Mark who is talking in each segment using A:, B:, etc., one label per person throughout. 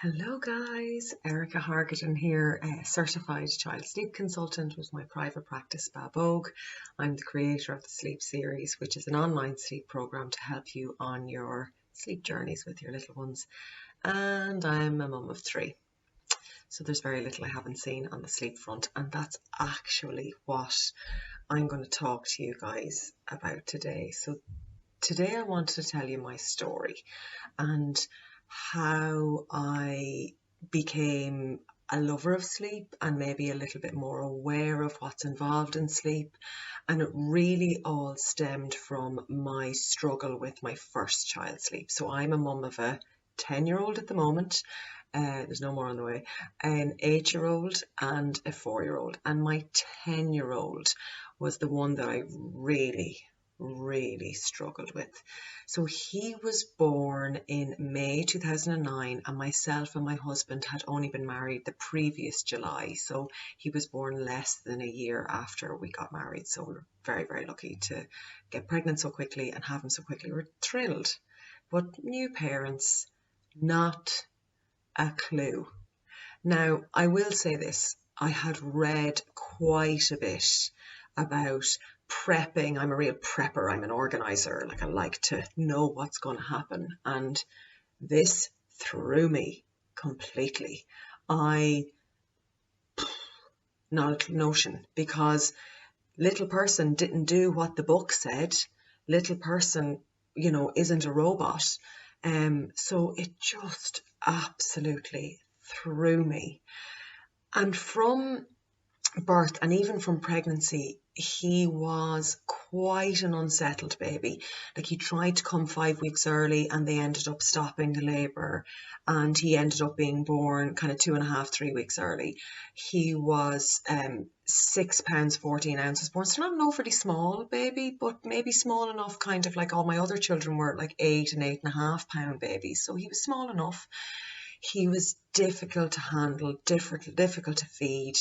A: Hello guys, Erica Hargaton here, a certified child sleep consultant with my private practice Babogue. I'm the creator of the Sleep Series, which is an online sleep program to help you on your sleep journeys with your little ones. And I'm a mum of three, so there's very little I haven't seen on the sleep front, and that's actually what I'm going to talk to you guys about today. So today I want to tell you my story and how I became a lover of sleep and maybe a little bit more aware of what's involved in sleep. And it really all stemmed from my struggle with my first child's sleep. So I'm a mum of a 10-year-old at the moment. There's no more on the way, an 8-year-old and a 4-year-old. And my 10-year-old was the one that I really struggled with. So he was born in May 2009, and myself and my husband had only been married the previous July. So he was born less than a year after we got married. So we're very lucky to get pregnant so quickly and have him so quickly. We're thrilled. But new parents, not a clue. Now, I will say this, I had read quite a bit about prepping. I'm a real prepper, I'm an organizer, like I like to know what's going to happen, and this threw me completely. I not a notion, because little person didn't do what the book said. Little person, isn't a robot. So it just absolutely threw me. And from birth and even from pregnancy, he was quite an unsettled baby. Like, he tried to come 5 weeks early and they ended up stopping the labour, and he ended up being born kind of 2.5, 3 weeks early. He was 6 pounds 14 ounces born, so not an overly small baby, but maybe small enough, kind of like all my other children were like 8 and 8.5 pound babies. So he was small enough. He was difficult to handle, difficult to feed.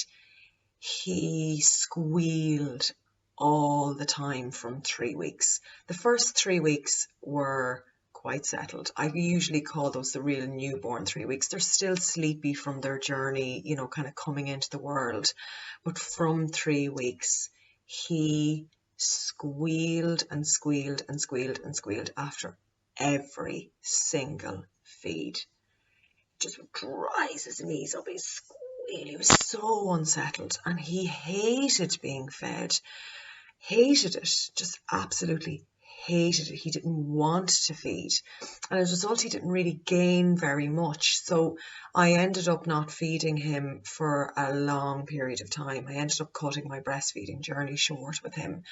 A: He squealed all the time from 3 weeks. The first 3 weeks were quite settled. I usually call those the real newborn 3 weeks. They're still sleepy from their journey, kind of coming into the world. But from 3 weeks, he squealed and squealed and squealed and squealed after every single feed. Just would rise his knees up, he'd squeal. He was so unsettled, and he hated being fed. Hated it, just absolutely hated it. He didn't want to feed, and as a result he didn't really gain very much. So I ended up not feeding him for a long period of time. I ended up cutting my breastfeeding journey short with him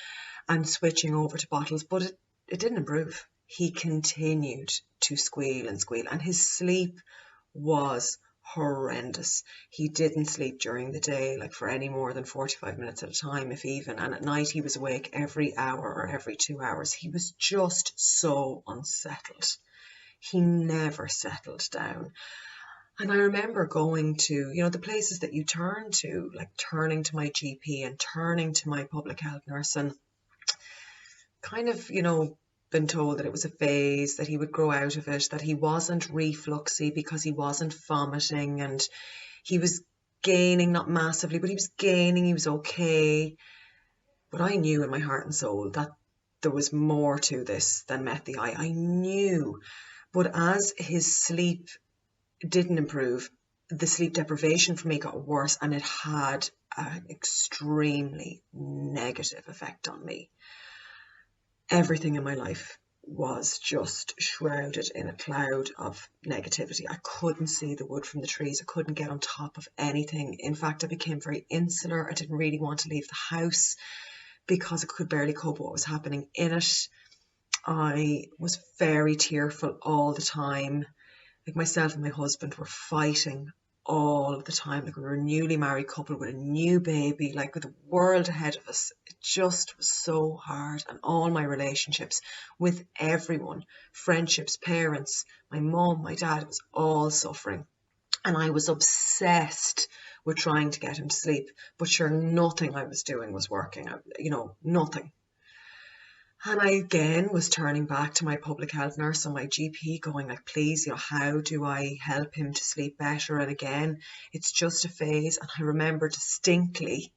A: and switching over to bottles, but it didn't improve. He continued to squeal and squeal, and his sleep was horrendous. He didn't sleep during the day, like for any more than 45 minutes at a time, if even, and at night he was awake every hour or every 2 hours. He was just so unsettled. He never settled down. And I remember going to, the places that you turn to, like turning to my GP and turning to my public health nurse, and kind of, been told that it was a phase, that he would grow out of it, that he wasn't refluxy because he wasn't vomiting, and he was gaining, not massively, but he was gaining, he was okay. But I knew in my heart and soul that there was more to this than met the eye. I knew. But as his sleep didn't improve, the sleep deprivation for me got worse, and it had an extremely negative effect on me. Everything in my life was just shrouded in a cloud of negativity. I couldn't see the wood from the trees. I couldn't get on top of anything. In fact, I became very insular. I didn't really want to leave the house because I could barely cope with what was happening in it. I was very tearful all the time. Like, myself and my husband were fighting all the time. Like, we were a newly married couple with a new baby, like with the world ahead of us. It just was so hard. And all my relationships with everyone, friendships, parents, my mum, my dad, it was all suffering. And I was obsessed with trying to get him to sleep, but sure, nothing I was doing was working. Nothing. And I again was turning back to my public health nurse and my GP going like, please, how do I help him to sleep better? And again, it's just a phase. And I remember distinctly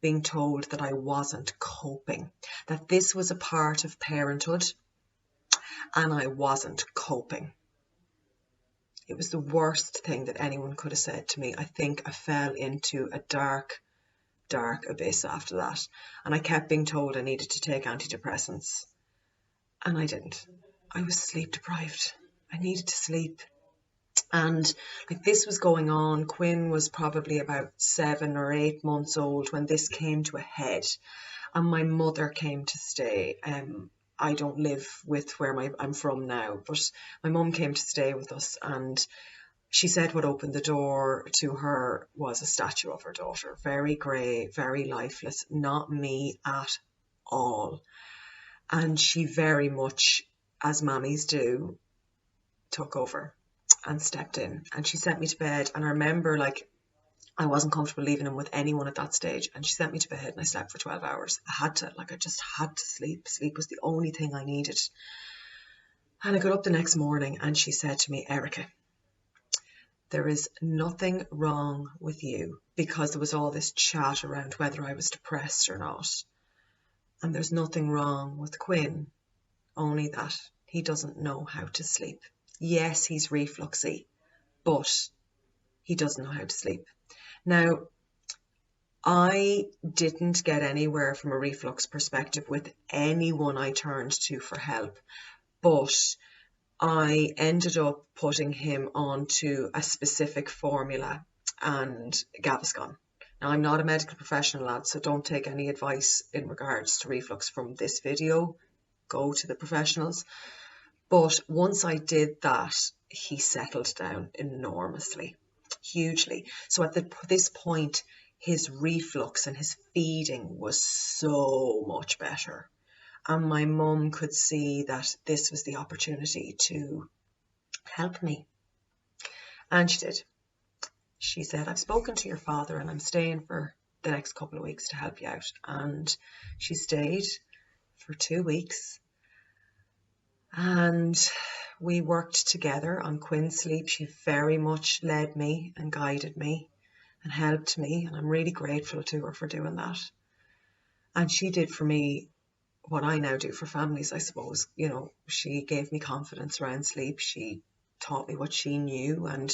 A: being told that I wasn't coping, that this was a part of parenthood and I wasn't coping. It was the worst thing that anyone could have said to me. I think I fell into a dark abyss after that. And I kept being told I needed to take antidepressants. And I didn't. I was sleep deprived. I needed to sleep. And like this was going on. Quinn was probably about 7 or 8 months old when this came to a head. And my mother came to stay. I don't live with where I'm from now, but my mum came to stay with us, and she said what opened the door to her was a statue of her daughter. Very grey, very lifeless, not me at all. And she very much, as mammies do, took over and stepped in. And she sent me to bed. And I remember I wasn't comfortable leaving him with anyone at that stage. And she sent me to bed and I slept for 12 hours. I just had to sleep. Sleep was the only thing I needed. And I got up the next morning and she said to me, Erica, there is nothing wrong with you, because there was all this chat around whether I was depressed or not. And there's nothing wrong with Quinn, only that he doesn't know how to sleep. Yes, he's refluxy, but he doesn't know how to sleep. Now, I didn't get anywhere from a reflux perspective with anyone I turned to for help, but I ended up putting him onto a specific formula and Gaviscon. Now, I'm not a medical professional, lads, so don't take any advice in regards to reflux from this video. Go to the professionals. But once I did that, he settled down enormously, hugely. So at this point, his reflux and his feeding was so much better. And my mum could see that this was the opportunity to help me. And she did. She said, I've spoken to your father and I'm staying for the next couple of weeks to help you out. And she stayed for 2 weeks. And we worked together on Quinn's sleep. She very much led me and guided me and helped me. And I'm really grateful to her for doing that. And she did for me what I now do for families, I suppose. She gave me confidence around sleep. She taught me what she knew, and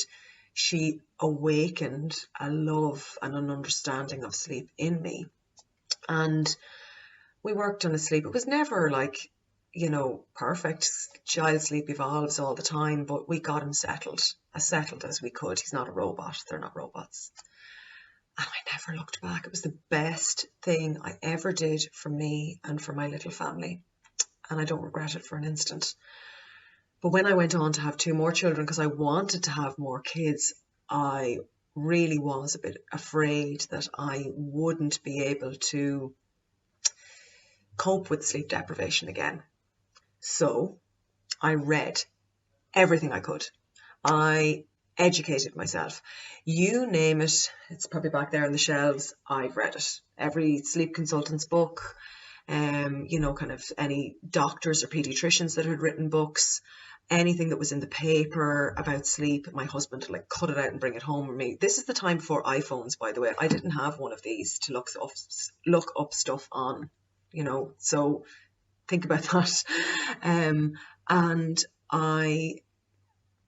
A: she awakened a love and an understanding of sleep in me. And we worked on his sleep. It was never perfect. Child sleep evolves all the time, but we got him settled as we could. He's not a robot. They're not robots. And I never looked back. It was the best thing I ever did for me and for my little family. And I don't regret it for an instant. But when I went on to have 2 more children, because I wanted to have more kids, I really was a bit afraid that I wouldn't be able to cope with sleep deprivation again. So I read everything I could. I educated myself. You name it, it's probably back there on the shelves. I've read it. Every sleep consultant's book, kind of any doctors or pediatricians that had written books, anything that was in the paper about sleep. My husband would cut it out and bring it home with me. This is the time before iPhones, by the way. I didn't have one of these to look up stuff on, so think about that. And I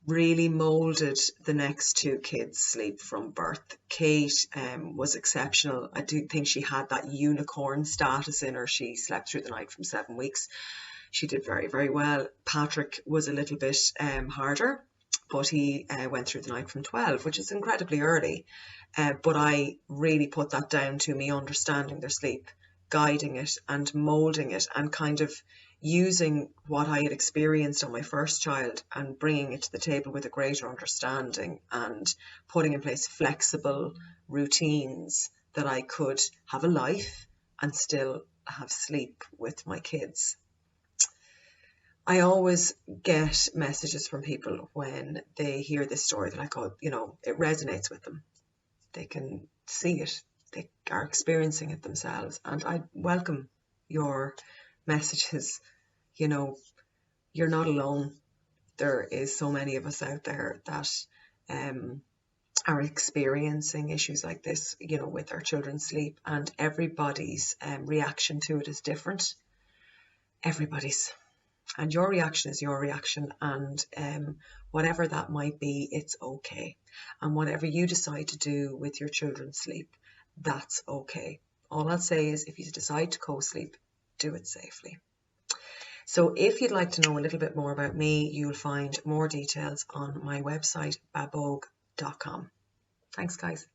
A: really moulded the next 2 kids' sleep from birth. Kate was exceptional. I do think she had that unicorn status in her. She slept through the night from 7 weeks. She did very, very well. Patrick was a little bit harder, but he went through the night from 12, which is incredibly early. But I really put that down to me understanding their sleep, guiding it and moulding it, and kind of using what I had experienced on my first child and bringing it to the table with a greater understanding, and putting in place flexible routines that I could have a life and still have sleep with my kids. I always get messages from people when they hear this story that it resonates with them. They can see it. They are experiencing it themselves. And I welcome your messages, you know, you're not alone. There is so many of us out there that are experiencing issues like this, you know, with our children's sleep, and everybody's reaction to it is different. Everybody's. And your reaction is your reaction, and whatever that might be, it's okay. And whatever you decide to do with your children's sleep, that's okay. All I'll say is if you decide to co-sleep, do it safely. So if you'd like to know a little bit more about me, you'll find more details on my website, babogue.com. Thanks, guys.